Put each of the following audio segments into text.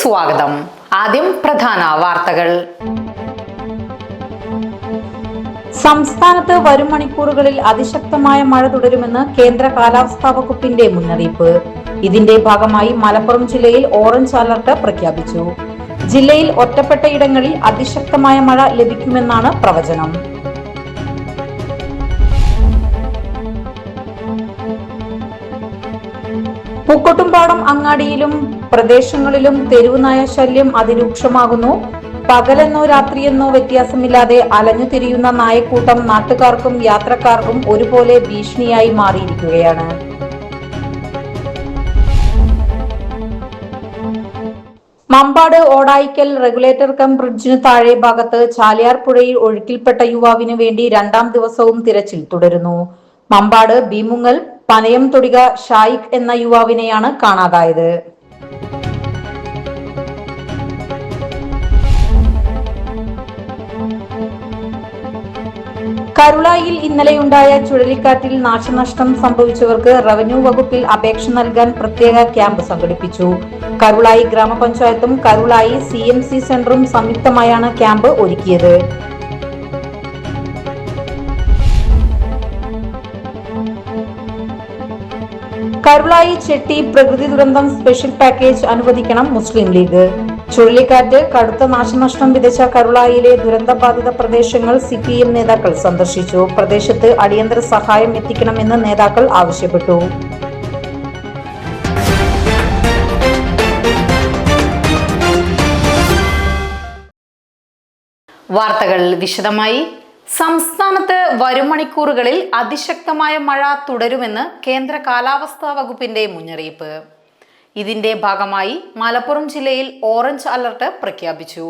സ്വാഗതം. ആദ്യം പ്രധാന വാർത്തകൾ. സംസ്ഥാനത്ത് വരും മണിക്കൂറുകളിൽ അതിശക്തമായ മഴ തുടരുമെന്ന് കേന്ദ്ര കാലാവസ്ഥാ വകുപ്പിന്റെ മുന്നറിയിപ്പ്. ഇതിന്റെ ഭാഗമായി മലപ്പുറം ജില്ലയിൽ ഓറഞ്ച് അലർട്ട് പ്രഖ്യാപിച്ചു. ജില്ലയിൽ ഒറ്റപ്പെട്ട ഇടങ്ങളിൽ അതിശക്തമായ മഴ ലഭിക്കുമെന്നാണ് പ്രവചനം. പൂക്കോട്ടുംപാടം അങ്ങാടിയിലും പ്രദേശങ്ങളിലും തെരുവുനായ ശല്യം അതിരൂക്ഷമാകുന്നു. പകലെന്നോ രാത്രിയെന്നോ വ്യത്യാസമില്ലാതെ അലഞ്ഞു തിരിയുന്ന നായക്കൂട്ടം നാട്ടുകാർക്കും യാത്രക്കാർക്കും ഒരുപോലെ ഭീഷണിയായി മാറിയിരിക്കുകയാണ്. മമ്പാട് ഓടായിക്കൽ റെഗുലേറ്റർ കം ബ്രിഡ്ജിന് താഴെ ഭാഗത്ത് ചാലിയാർ പുഴയിൽ ഒഴുക്കിൽപ്പെട്ട യുവാവിന് വേണ്ടി രണ്ടാം ദിവസവും തിരച്ചിൽ തുടരുന്നു. മമ്പാട് ഭീമുങ്ങൽ പനയം തൊടിക ഷായിഖ് എന്ന യുവാവിനെയാണ് കാണാതായത്. കരുളായിൽ ഇന്നലെയുണ്ടായ ചുഴലിക്കാറ്റിൽ നാശനഷ്ടം സംഭവിച്ചവർക്ക് റവന്യൂ വകുപ്പിൽ അപേക്ഷ നൽകാൻ പ്രത്യേക ക്യാമ്പ് സംഘടിപ്പിച്ചു. കരുളായി ഗ്രാമപഞ്ചായത്തും കരുളായി CMC സെന്ററും സംയുക്തമായാണ് ക്യാമ്പ് ഒരുക്കിയത്. കരുളായി ചെട്ടി പ്രകൃതി ദുരന്തം സ്പെഷ്യൽ പാക്കേജ് അനുവദിക്കണം മുസ്ലിം ലീഗ്. ചുഴലിക്കാറ്റ് കടുത്ത നാശനഷ്ടം വിതച്ച കരുളായിലെ ദുരന്തബാധിത പ്രദേശങ്ങൾ CPM നേതാക്കൾ സന്ദർശിച്ചു. പ്രദേശത്ത് അടിയന്തര സഹായം എത്തിക്കണമെന്ന് നേതാക്കൾ ആവശ്യപ്പെട്ടു. വാർത്തകൾ വിശദമായി. സംസ്ഥാനത്ത് വരും മണിക്കൂറുകളിൽ അതിശക്തമായ മഴ തുടരുമെന്ന് കേന്ദ്ര കാലാവസ്ഥാ വകുപ്പിന്റെ മുന്നറിയിപ്പ്. ഇതിന്റെ ഭാഗമായി മലപ്പുറം ജില്ലയിൽ ഓറഞ്ച് അലർട്ട് പ്രഖ്യാപിച്ചു.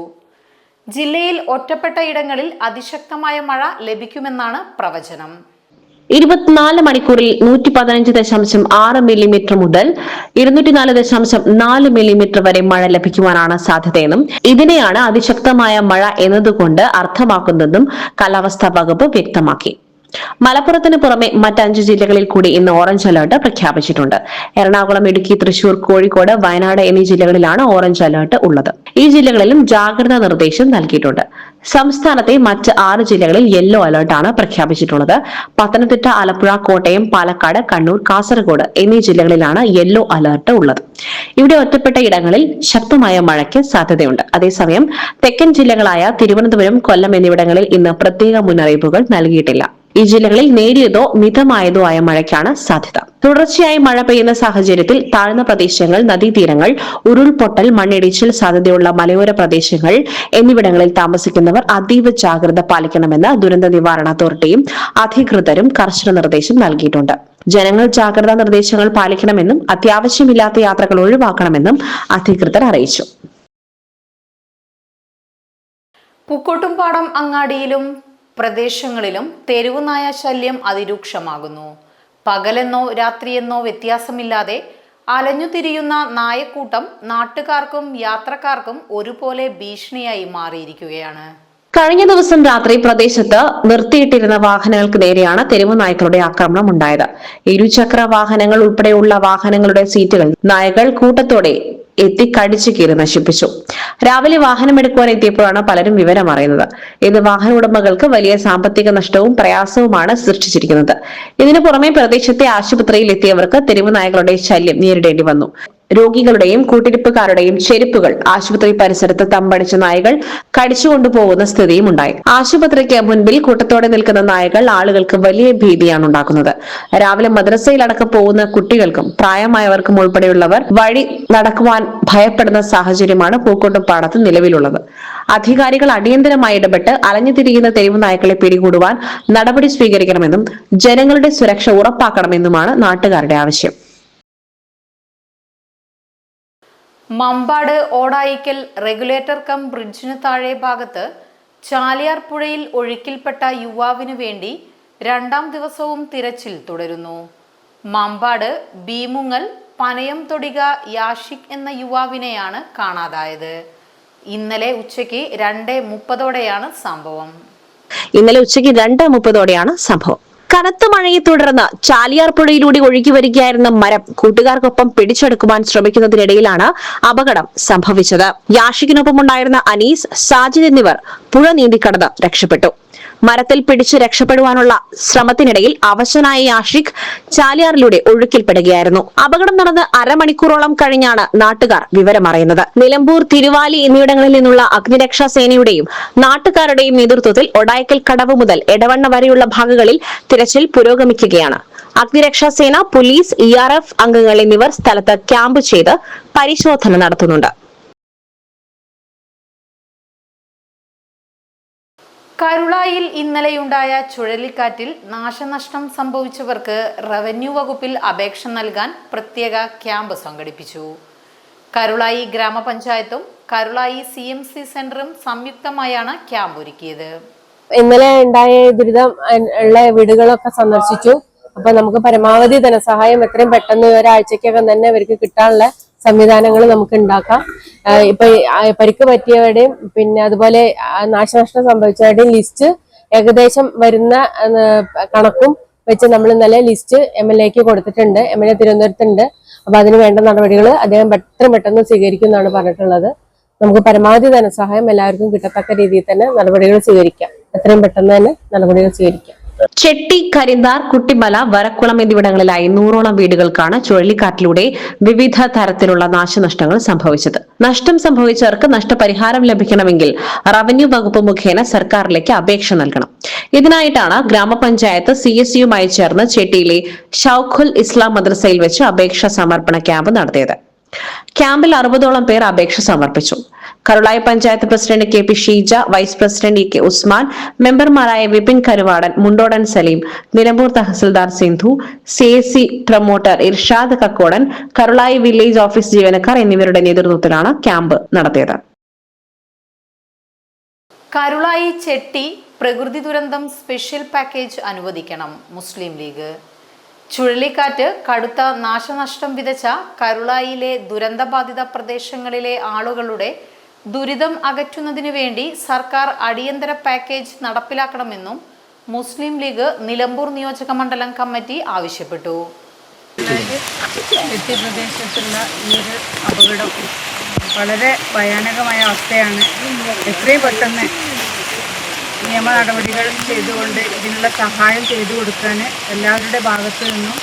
ജില്ലയിൽ ഒറ്റപ്പെട്ട ഇടങ്ങളിൽ അതിശക്തമായ മഴ ലഭിക്കുമെന്നാണ് പ്രവചനം. 24 മണിക്കൂറിൽ 115.6 മില്ലിമീറ്റർ മുതൽ 204.4 മില്ലിമീറ്റർ വരെ മഴ ലഭിക്കുവാനാണ് സാധ്യതയെന്നും ഇതിനെയാണ് അതിശക്തമായ മഴ എന്നതുകൊണ്ട് അർത്ഥമാക്കുന്നതെന്നും കാലാവസ്ഥാ വകുപ്പ് വ്യക്തമാക്കി. മലപ്പുറത്തിന് പുറമെ മറ്റ് 5 ജില്ലകളിൽ കൂടി ഇന്ന് ഓറഞ്ച് അലർട്ട് പ്രഖ്യാപിച്ചിട്ടുണ്ട്. എറണാകുളം, ഇടുക്കി, തൃശൂർ, കോഴിക്കോട്, വയനാട് എന്നീ ജില്ലകളിലാണ് ഓറഞ്ച് അലർട്ട് ഉള്ളത്. ഈ ജില്ലകളിലും ജാഗ്രതാ നിർദ്ദേശം നൽകിയിട്ടുണ്ട്. സംസ്ഥാനത്തെ മറ്റ് 6 ജില്ലകളിൽ യെല്ലോ അലർട്ടാണ് പ്രഖ്യാപിച്ചിട്ടുള്ളത്. പത്തനംതിട്ട, ആലപ്പുഴ, കോട്ടയം, പാലക്കാട്, കണ്ണൂർ, കാസർഗോഡ് എന്നീ ജില്ലകളിലാണ് യെല്ലോ അലർട്ട് ഉള്ളത്. ഇവിടെ ഒറ്റപ്പെട്ട ഇടങ്ങളിൽ ശക്തമായ മഴയ്ക്ക് സാധ്യതയുണ്ട്. അതേസമയം തെക്കൻ ജില്ലകളായ തിരുവനന്തപുരം, കൊല്ലം എന്നിവിടങ്ങളിൽ ഇന്ന് പ്രത്യേക മുന്നറിയിപ്പുകൾ നൽകിയിട്ടില്ല. ഈ ജില്ലകളിൽ നേരിയതോ മിതമായതോ ആയ മഴയ്ക്കാണ് സാധ്യത. തുടർച്ചയായി മഴ പെയ്യുന്ന സാഹചര്യത്തിൽ താഴ്ന്ന പ്രദേശങ്ങൾ, നദീതീരങ്ങൾ, ഉരുൾപൊട്ടൽ, മണ്ണിടിച്ചിൽ സാധ്യതയുള്ള മലയോര പ്രദേശങ്ങൾ എന്നിവിടങ്ങളിൽ താമസിക്കുന്നവർ അതീവ ജാഗ്രത പാലിക്കണമെന്ന് ദുരന്ത നിവാരണ അതോറിറ്റിയും അധികൃതരും കർശന നിർദ്ദേശം നൽകിയിട്ടുണ്ട്. ജനങ്ങൾ ജാഗ്രതാ നിർദ്ദേശങ്ങൾ പാലിക്കണമെന്നും അത്യാവശ്യമില്ലാത്ത യാത്രകൾ ഒഴിവാക്കണമെന്നും അധികൃതർ അറിയിച്ചു. പൂക്കോട്ടുംപാടം അങ്ങാടിയിലും പ്രദേശങ്ങളിലും തെരുവുനായ ശല്യം അതിരൂക്ഷമാകുന്നു. പകലെന്നോ രാത്രിയെന്നോ വ്യത്യാസമില്ലാതെ അലഞ്ഞുതിരിയുന്ന നായക്കൂട്ടം നാട്ടുകാർക്കും യാത്രക്കാർക്കും ഒരുപോലെ ഭീഷണിയായി മാറിയിരിക്കുകയാണ്. കഴിഞ്ഞ ദിവസം രാത്രി പ്രദേശത്ത് നിർത്തിയിട്ടിരുന്ന വാഹനങ്ങൾക്ക് നേരെയാണ് തെരുവു നായ്ക്കളുടെ ആക്രമണം ഉണ്ടായത്. ഇരുചക്ര വാഹനങ്ങൾ ഉൾപ്പെടെയുള്ള വാഹനങ്ങളുടെ സീറ്റുകൾ നായകൾ കൂട്ടത്തോടെ എത്തി കടിച്ചു കീറി നശിപ്പിച്ചു. രാവിലെ വാഹനമെടുക്കുവാൻ എത്തിയപ്പോഴാണ് പലരും വിവരം അറിയുന്നത്. ഇത് വാഹന ഉടമകൾക്ക് വലിയ സാമ്പത്തിക നഷ്ടവും പ്രയാസവുമാണ് സൃഷ്ടിച്ചിരിക്കുന്നത്. ഇതിനു പുറമെ പ്രദേശത്തെ ആശുപത്രിയിൽ എത്തിയവർക്ക് തെരുവു നായകളുടെ ശല്യം നേരിടേണ്ടി വന്നു. രോഗികളുടെയും കൂട്ടിരിപ്പുകാരുടെയും ചെരുപ്പുകൾ ആശുപത്രി പരിസരത്ത് തമ്പടിച്ച നായകൾ കടിച്ചുകൊണ്ടുപോകുന്ന സ്ഥിതിയും ഉണ്ടായി. ആശുപത്രിക്ക് മുൻപിൽ കൂട്ടത്തോടെ നിൽക്കുന്ന നായകൾ ആളുകൾക്ക് വലിയ ഭീതിയാണ് ഉണ്ടാക്കുന്നത്. രാവിലെ മദ്രസയിലടക്കം പോകുന്ന കുട്ടികൾക്കും പ്രായമായവർക്കും ഉൾപ്പെടെയുള്ളവർ വഴി നടക്കുവാൻ ഭയപ്പെടുന്ന സാഹചര്യമാണ് പൂക്കോട്ടുംപാടത്ത് നിലവിലുള്ളത്. അധികാരികൾ അടിയന്തരമായി ഇടപെട്ട് അലഞ്ഞുതിരിയുന്ന തെരുവു നായ്ക്കളെ പിടികൂടുവാൻ നടപടി സ്വീകരിക്കണമെന്നും ജനങ്ങളുടെ സുരക്ഷ ഉറപ്പാക്കണമെന്നുമാണ് നാട്ടുകാരുടെ ആവശ്യം. മമ്പാട് ഓടായിക്കൽ റെഗുലേറ്റർ കം ബ്രിഡ്ജിന് താഴെ ഭാഗത്ത് ചാലിയാർ പുഴയിൽ ഒഴുക്കിൽപ്പെട്ട യുവാവിനു വേണ്ടി രണ്ടാം ദിവസവും തിരച്ചിൽ തുടരുന്നു. മമ്പാട് ഭീമുങ്ങൽ പനയം തൊടിക യാഷിഖ് എന്ന യുവാവിനെയാണ് കാണാതായത്. ഇന്നലെ ഉച്ചയ്ക്ക് 2:30 സംഭവം. ഇന്നലെ ഉച്ചയ്ക്ക് 2:30 സംഭവം. കനത്ത മഴയെ തുടർന്ന് ചാലിയാർ പുഴയിലൂടെ ഒഴുകി വരികയായിരുന്ന മരം കൂട്ടുകാർക്കൊപ്പം പിടിച്ചെടുക്കുവാൻ ശ്രമിക്കുന്നതിനിടയിലാണ് അപകടം സംഭവിച്ചത്. യാഷിക്കിനൊപ്പമുണ്ടായിരുന്ന അനീസ്, സാജിദ് എന്നിവർ പുഴ നീന്തിക്കടന്ന് രക്ഷപ്പെട്ടു. മരത്തിൽ പിടിച്ച് രക്ഷപ്പെടുവാനുള്ള ശ്രമത്തിനിടയിൽ അവശനായ യാഷിഖ് ചാലിയാറിലൂടെ ഒഴുക്കിൽപ്പെടുകയായിരുന്നു. അപകടം നടന്ന് അരമണിക്കൂറോളം കഴിഞ്ഞാണ് നാട്ടുകാർ വിവരമറിയുന്നത്. നിലമ്പൂർ, തിരുവാലി എന്നിവിടങ്ങളിൽ നിന്നുള്ള അഗ്നിരക്ഷാ സേനയുടെയും നാട്ടുകാരുടെയും നേതൃത്വത്തിൽ ഒടായ്ക്കൽ കടവ് മുതൽ എടവണ്ണ വരെയുള്ള ഭാഗങ്ങളിൽ തിരച്ചിൽ പുരോഗമിക്കുകയാണ്. അഗ്നിരക്ഷാ സേന, പോലീസ്, ERF അംഗങ്ങൾ എന്നിവർ സ്ഥലത്ത് ക്യാമ്പ് ചെയ്ത് പരിശോധന നടത്തുന്നുണ്ട്. കരുളായിൽ ഇന്നലെയുണ്ടായ ചുഴലിക്കാറ്റിൽ നാശനഷ്ടം സംഭവിച്ചവർക്ക് റവന്യൂ വകുപ്പിൽ അപേക്ഷ നൽകാൻ പ്രത്യേക ക്യാമ്പ് സംഘടിപ്പിച്ചു. കരുളായി ഗ്രാമപഞ്ചായത്തും കരുളായി CMC സെന്ററും സംയുക്തമായാണ് ക്യാമ്പ് ഒരുക്കിയത്. ഇന്നലെ ഉണ്ടായ ദുരിതം ഉള്ള വീടുകളൊക്കെ സന്ദർശിച്ചു. അപ്പൊ നമുക്ക് പരമാവധി ധനസഹായം എത്രയും പെട്ടെന്ന് ഒരാഴ്ചക്കകം തന്നെ ഇവർക്ക് കിട്ടാനുള്ള സംവിധാനങ്ങൾ നമുക്ക് ഉണ്ടാക്കാം. ഇപ്പൊ പരിക്ക് പറ്റിയവരുടെയും പിന്നെ അതുപോലെ നാശനഷ്ടം സംഭവിച്ചവരുടെയും ലിസ്റ്റ് ഏകദേശം വരുന്ന കണക്കും വെച്ച് നമ്മൾ ഇന്നലെ ലിസ്റ്റ് MLAക്ക് കൊടുത്തിട്ടുണ്ട്. MLA തിരുവനന്തപുരത്തുണ്ട്. അപ്പൊ അതിന് വേണ്ട നടപടികൾ അദ്ദേഹം എത്രയും പെട്ടെന്ന് സ്വീകരിക്കുമെന്നാണ് പറഞ്ഞിട്ടുള്ളത്. നമുക്ക് പരമാവധി ധനസഹായം എല്ലാവർക്കും കിട്ടത്തക്ക രീതിയിൽ തന്നെ നടപടികൾ സ്വീകരിക്കാം. എത്രയും പെട്ടെന്ന് തന്നെ നടപടികൾ സ്വീകരിക്കാം. ചെട്ടി, കരിന്താർ, കുട്ടിമല, വരക്കുളം എന്നിവിടങ്ങളിലായി 100ഓളം വീടുകൾക്കാണ് ചുഴലിക്കാറ്റിലൂടെ വിവിധ തരത്തിലുള്ള നാശനഷ്ടങ്ങൾ സംഭവിച്ചത്. നഷ്ടം സംഭവിച്ചവർക്ക് നഷ്ടപരിഹാരം ലഭിക്കണമെങ്കിൽ റവന്യൂ വകുപ്പ് മുഖേന സർക്കാരിലേക്ക് അപേക്ഷ നൽകണം. ഇതിനായിട്ടാണ് ഗ്രാമപഞ്ചായത്ത് CSUമായി ചേർന്ന് ചെട്ടിയിലെ ഷൗഖുൽ ഇസ്ലാം മദ്രസയിൽ വെച്ച് അപേക്ഷ സമർപ്പണ ക്യാമ്പ് നടത്തിയത്. ക്യാമ്പിൽ 60ഓളം പേർ അപേക്ഷ സമർപ്പിച്ചു. Karulai panchayat president KP Sheeja, vice president EK Usman, മെമ്പർമാരായ Vipin Karuvadan, Mundodan Saleem, Nilambur tahsildar Sindhu, CSC promoter Irshad Kakkodan, Karulai village office ജീവനക്കാർ എന്നിവരുടെ നേതൃത്വത്തിലാണ് ക്യാമ്പ് നടത്തിയത്. കരുളായി ചെട്ടി പ്രകൃതി ദുരന്തം സ്പെഷ്യൽ പാക്കേജ് അനുവദിക്കണം മുസ്ലിം ലീഗ്. ചുഴലിക്കാറ്റ് കടുത്ത നാശനഷ്ടം വിതച്ച കരുളായിലെ ദുരന്തബാധിത പ്രദേശങ്ങളിലെ ആളുകളുടെ ദുരിതം അകറ്റുന്നതിനു വേണ്ടി സർക്കാർ അടിയന്തര പാക്കേജ് നടപ്പിലാക്കണമെന്നും മുസ്ലിം ലീഗ് നിലമ്പൂർ നിയോജക മണ്ഡലം കമ്മിറ്റി ആവശ്യപ്പെട്ടു. പ്രദേശത്തുള്ള ഈ ഒരു അപകടം വളരെ ഭയാനകമായ അവസ്ഥയാണ്. എത്രയും പെട്ടെന്ന് നിയമ നടപടികൾ ചെയ്തുകൊണ്ട് ഇതിനുള്ള സഹായം ചെയ്തു കൊടുക്കാൻ എല്ലാവരുടെ ഭാഗത്തു നിന്നും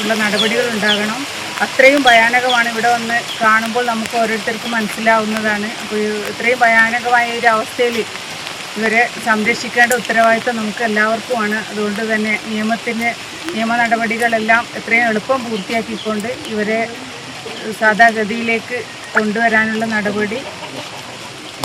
ഉള്ള നടപടികൾ ഉണ്ടാകണം. അത്രയും ഭയാനകമാണ്. ഇവിടെ വന്ന് കാണുമ്പോൾ നമുക്ക് ഓരോരുത്തർക്കും മനസ്സിലാവുന്നതാണ്. അപ്പോൾ ഇത്രയും ഭയാനകമായ ഒരു അവസ്ഥയിൽ ഇവരെ സംരക്ഷിക്കേണ്ട ഉത്തരവാദിത്വം നമുക്ക് എല്ലാവർക്കുമാണ്. അതുകൊണ്ട് തന്നെ നിയമ നടപടികളെല്ലാം എത്രയും എളുപ്പം പൂർത്തിയാക്കിക്കൊണ്ട് ഇവരെ സാധാഗതിയിലേക്ക് കൊണ്ടുവരാനുള്ള നടപടി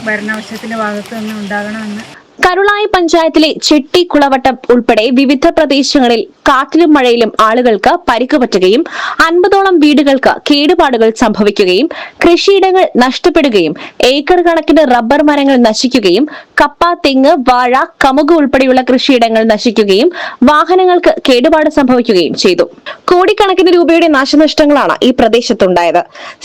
ഭരണപക്ഷത്തിന്റെ ഭാഗത്തു നിന്ന് ഉണ്ടാകണമെന്ന്. കരുളായി പഞ്ചായത്തിലെ ചെട്ടി, കുളവട്ടം ഉൾപ്പെടെ വിവിധ പ്രദേശങ്ങളിൽ കാറ്റിലും മഴയിലും ആളുകൾക്ക് പരിക്ക് പറ്റുകയും 50ഓളം വീടുകൾക്ക് കേടുപാടുകൾ സംഭവിക്കുകയും കൃഷിയിടങ്ങൾ നഷ്ടപ്പെടുകയും ഏക്കർ കണക്കിന് റബ്ബർ മരങ്ങൾ നശിക്കുകയും കപ്പ, തെങ്ങ്, വാഴ, കമുക് ഉൾപ്പെടെയുള്ള കൃഷിയിടങ്ങൾ നശിക്കുകയും വാഹനങ്ങൾക്ക് കേടുപാട് സംഭവിക്കുകയും ചെയ്തു. കോടിക്കണക്കിന് രൂപയുടെ നാശനഷ്ടങ്ങളാണ് ഈ പ്രദേശത്തുണ്ടായത്.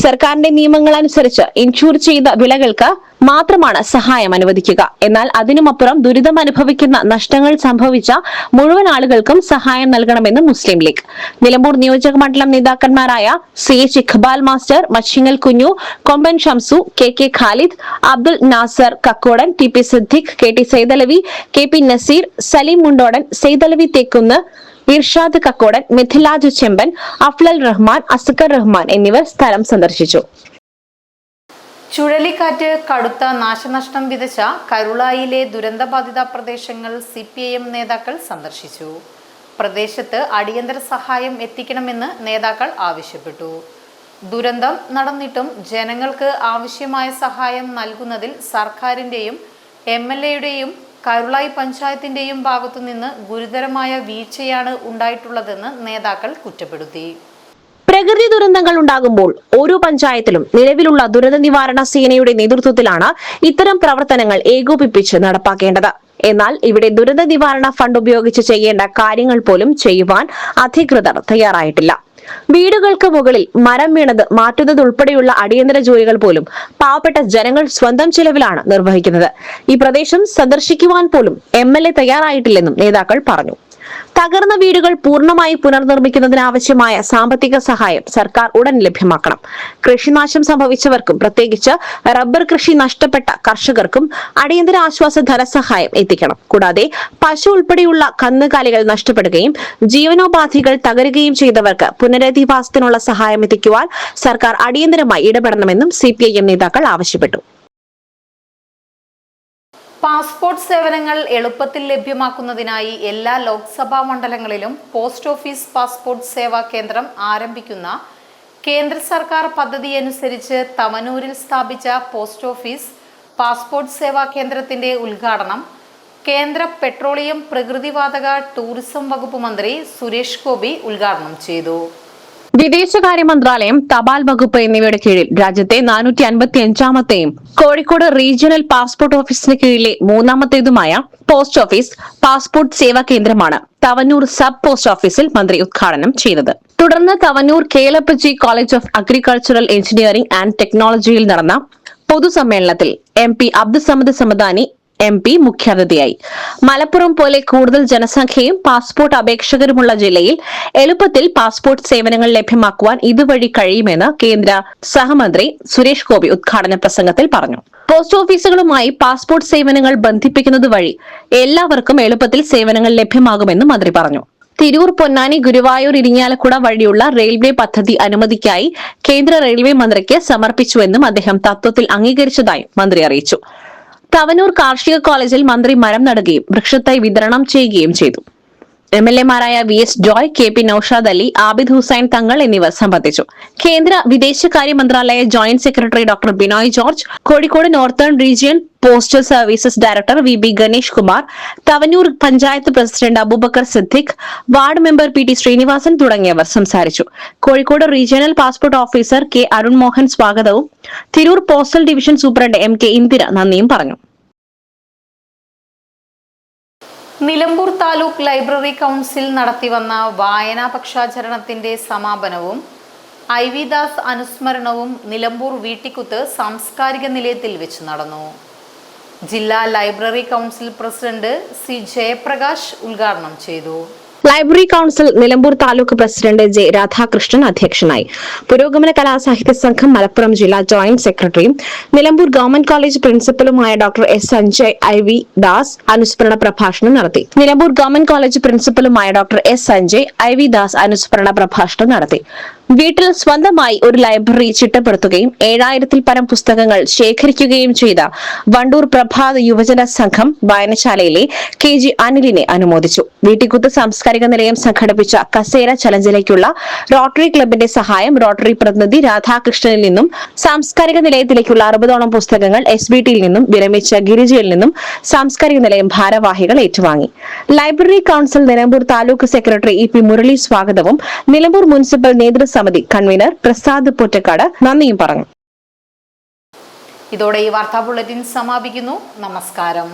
സർക്കാരിന്റെ നിയമങ്ങൾ അനുസരിച്ച് ഇൻഷൂർ ചെയ്ത വിളകൾക്ക് മാത്രമാണ് സഹായം അനുവദിക്കുക. എന്നാൽ അതിനുമപ്പുറം ദുരിതം അനുഭവിക്കുന്ന നഷ്ടങ്ങൾ സംഭവിച്ച മുഴുവൻ ആളുകൾക്കും സഹായം നൽകണമെന്ന് മുസ്ലിം ലീഗ്. നിലമ്പൂർ നിയോജക മണ്ഡലം നേതാക്കന്മാരായ CH ഇഖ്ബാൽ മാസ്റ്റർ, മച്ചിങ്ങൽ കുഞ്ഞു, കൊമ്പൻ Shamsu, KK Khalid, Abdul Nasar Kakkodan, TP Siddique, KT Saidalavi, KP Naseer, Saleem Mundodan, Saidalavi തേക്കുന്ന്, Irshad Kakkodan, Mithilaj ചെമ്പൻ, അഫ്ലൽ റഹ്മാൻ, അസ്കർ റഹ്മാൻ എന്നിവർ സ്ഥലം സന്ദർശിച്ചു. ചുഴലിക്കാറ്റ് കടുത്ത നാശനഷ്ടം വിതച്ച കരുളായിലെ ദുരന്തബാധിത പ്രദേശങ്ങൾ CPIM നേതാക്കൾ സന്ദർശിച്ചു. പ്രദേശത്ത് അടിയന്തര സഹായം എത്തിക്കണമെന്ന് നേതാക്കൾ ആവശ്യപ്പെട്ടു. ദുരന്തം നടന്നിട്ടും ജനങ്ങൾക്ക് ആവശ്യമായ സഹായം നൽകുന്നതിൽ സർക്കാരിന്റെയും MLAയുടെയും കരുളായി പഞ്ചായത്തിന്റെയും ഭാഗത്തുനിന്ന് ഗുരുതരമായ വീഴ്ചയാണ് ഉണ്ടായിട്ടുള്ളതെന്ന് നേതാക്കൾ കുറ്റപ്പെടുത്തി. പ്രകൃതി ദുരന്തങ്ങൾ ഉണ്ടാകുമ്പോൾ ഓരോ പഞ്ചായത്തിലും നിലവിലുള്ള ദുരന്ത നിവാരണ സേനയുടെ നേതൃത്വത്തിലാണ് ഇത്തരം പ്രവർത്തനങ്ങൾ ഏകോപിപ്പിച്ച് നടപ്പാക്കേണ്ടത്. എന്നാൽ ഇവിടെ ദുരന്ത നിവാരണ ഫണ്ട് ഉപയോഗിച്ച് ചെയ്യേണ്ട കാര്യങ്ങൾ പോലും ചെയ്യുവാൻ അധികൃതർ തയ്യാറായിട്ടില്ല. വീടുകൾക്ക് മുകളിൽ മരം വീണത് മാറ്റുന്നതുൾപ്പെടെയുള്ള അടിയന്തര ജോലികൾ പോലും പാവപ്പെട്ട ജനങ്ങൾ സ്വന്തം ചെലവിലാണ് നിർവഹിക്കുന്നത്. ഈ പ്രദേശം സന്ദർശിക്കുവാൻ പോലും MLA തയ്യാറായിട്ടില്ലെന്നും നേതാക്കൾ പറഞ്ഞു. തകർന്ന വീടുകൾ പൂർണ്ണമായി പുനർനിർമ്മിക്കുന്നതിനാവശ്യമായ സാമ്പത്തിക സഹായം സർക്കാർ ഉടൻ ലഭ്യമാക്കണം. കൃഷിനാശം സംഭവിച്ചവർക്കും പ്രത്യേകിച്ച് റബ്ബർ കൃഷി നഷ്ടപ്പെട്ട കർഷകർക്കും അടിയന്തര ആശ്വാസ ധനസഹായം എത്തിക്കണം. കൂടാതെ പശു ഉൾപ്പെടെയുള്ള കന്നുകാലികൾ നഷ്ടപ്പെടുകയും ജീവനോപാധികൾ തകരുകയും ചെയ്തവർക്ക് പുനരധിവാസത്തിനുള്ള സഹായം എത്തിക്കുവാൻ സർക്കാർ അടിയന്തരമായി ഇടപെടണമെന്നും CPIM നേതാക്കൾ ആവശ്യപ്പെട്ടു. പാസ്പോർട്ട് സേവനങ്ങൾ എളുപ്പത്തിൽ ലഭ്യമാക്കുന്നതിനായി എല്ലാ ലോക്സഭാ മണ്ഡലങ്ങളിലും പോസ്റ്റ് ഓഫീസ് പാസ്പോർട്ട് സേവാ കേന്ദ്രം ആരംഭിക്കുന്ന കേന്ദ്ര സർക്കാർ പദ്ധതിയനുസരിച്ച് തവനൂരിൽ സ്ഥാപിച്ച പോസ്റ്റ് ഓഫീസ് പാസ്പോർട്ട് സേവാ കേന്ദ്രത്തിന്റെ ഉദ്ഘാടനം കേന്ദ്ര പെട്രോളിയം പ്രകൃതിവാതക ടൂറിസം വകുപ്പ് മന്ത്രി സുരേഷ് ഗോപി ഉദ്ഘാടനം ചെയ്തു. വിദേശകാര്യ മന്ത്രാലയം, തപാൽ വകുപ്പ് എന്നിവയുടെ കീഴിൽ രാജ്യത്തെ 455ാമത്തെയും കോഴിക്കോട് റീജിയണൽ പാസ്പോർട്ട് ഓഫീസിന് കീഴിലെ 3ാമത്തേതുമായ പോസ്റ്റ് ഓഫീസ് പാസ്പോർട്ട് സേവാ കേന്ദ്രമാണ് തവനൂർ സബ് പോസ്റ്റ് ഓഫീസിൽ മന്ത്രി ഉദ്ഘാടനം ചെയ്തത്. തുടർന്ന് Thavanur KLPG college of agricultural engineering and ടെക്നോളജിയിൽ നടന്ന പൊതുസമ്മേളനത്തിൽ MP അബ്ദുസമദ് സമദാനി MP മുഖ്യാതിഥിയായി. മലപ്പുറം പോലെ കൂടുതൽ ജനസംഖ്യയും പാസ്പോർട്ട് അപേക്ഷകരുമുള്ള ജില്ലയിൽ എളുപ്പത്തിൽ പാസ്പോർട്ട് സേവനങ്ങൾ ലഭ്യമാക്കുവാൻ ഇതുവഴി കഴിയുമെന്ന് കേന്ദ്ര സഹമന്ത്രി സുരേഷ് ഗോപി ഉദ്ഘാടന പ്രസംഗത്തിൽ പറഞ്ഞു. പോസ്റ്റ് ഓഫീസുകളുമായി പാസ്പോർട്ട് സേവനങ്ങൾ ബന്ധിപ്പിക്കുന്നത് വഴി എല്ലാവർക്കും എളുപ്പത്തിൽ സേവനങ്ങൾ ലഭ്യമാകുമെന്നും മന്ത്രി പറഞ്ഞു. തിരൂർ, പൊന്നാനി, ഗുരുവായൂർ, ഇരിങ്ങാലക്കുട വഴിയുള്ള റെയിൽവേ പദ്ധതി അനുമതിക്കായി കേന്ദ്ര റെയിൽവേ മന്ത്രിക്ക് സമർപ്പിച്ചുവെന്നും അദ്ദേഹം തത്വത്തിൽ അംഗീകരിച്ചതായും മന്ത്രി അറിയിച്ചു. തവനൂർ കാർഷിക കോളേജിൽ മന്ത്രി മരം നടുകയും വൃക്ഷത്തൈ വിതരണം ചെയ്യുകയും ചെയ്തു. MLAമാരായ VS ജോയ്, KP നൌഷാദ് അലി, ആബിദ് ഹുസൈൻ തങ്ങൾ എന്നിവർ സംബന്ധിച്ചു. കേന്ദ്ര വിദേശകാര്യ മന്ത്രാലയ joint secretary doctor Binoy George, Kozhikode northern region postal services director VB Ganesh Kumar, Thavanur panchayat president Abubakar Siddique, ward member PT Sreenivasan തുടങ്ങിയവർ സംസാരിച്ചു. Kozhikode regional passport officer K Arun Mohan സ്വാഗതവും Tirur postal division superintendent MK Indira നന്ദിയും പറഞ്ഞു. നിലമ്പൂർ താലൂക്ക് ലൈബ്രറി കൗൺസിൽ നടത്തിവന്ന വായനാ പക്ഷാചരണത്തിന്റെ സമാപനവും IV ദാസ് അനുസ്മരണവും നിലമ്പൂർ വീട്ടിക്കുത്ത് സാംസ്കാരിക നിലയത്തിൽ വെച്ച് നടന്നു. ജില്ലാ library council president C Jayaprakash ഉദ്ഘാടനം ചെയ്തു. Library council Nilambur taluk president J Radhakrishnan അധ്യക്ഷനായി. പുരോഗമന കലാസാഹിത്യ സംഘം മലപ്പുറം ജില്ലാ ജോയിന്റ് സെക്രട്ടറിയും നിലമ്പൂർ ഗവൺമെന്റ് കോളേജ് പ്രിൻസിപ്പലുമായ doctor S Sanjay IV Das അനുസ്മരണ പ്രഭാഷണം നടത്തി. നിലമ്പൂർ ഗവൺമെന്റ് കോളേജ് പ്രിൻസിപ്പലുമായ doctor S Sanjay IV Das അനുസ്മരണ പ്രഭാഷണം നടത്തി. വീട്ടിൽ സ്വന്തമായി ഒരു ലൈബ്രറി ചിട്ടപ്പെടുത്തുകയും 7000-ൽ പരം പുസ്തകങ്ങൾ ശേഖരിക്കുകയും ചെയ്ത വണ്ടൂർ പ്രഭാത യുവജന സംഘം വായനശാലയിലെ KG അനിലിനെ അനുമോദിച്ചു. വീട്ടിക്കുത്ത് സാംസ്കാരിക നിലയം സംഘടിപ്പിച്ച കസേര ചലഞ്ചിലേക്കുള്ള റോട്ടറി ക്ലബിന്റെ സഹായം റോട്ടറി പ്രതിനിധി രാധാകൃഷ്ണനിൽ നിന്നും സാംസ്കാരിക നിലയത്തിലേക്കുള്ള 60ഓളം പുസ്തകങ്ങൾ SBTയിൽ നിന്നും വിരമിച്ച ഗിരിജയിൽ നിന്നും സാംസ്കാരിക നിലയം ഭാരവാഹികൾ ഏറ്റുവാങ്ങി. Library council Nilambur taluk secretary EP Murali സ്വാഗതവും നിലമ്പൂർ മുനിസിപ്പൽ നേതൃസമിതി കൺവീനർ പ്രസാദ് പൊറ്റക്കാട് നന്ദിയും പറഞ്ഞു. ഇതോടെ ഈ വാർത്താ ബുള്ളറ്റിൻ സമാപിക്കുന്നു. നമസ്കാരം.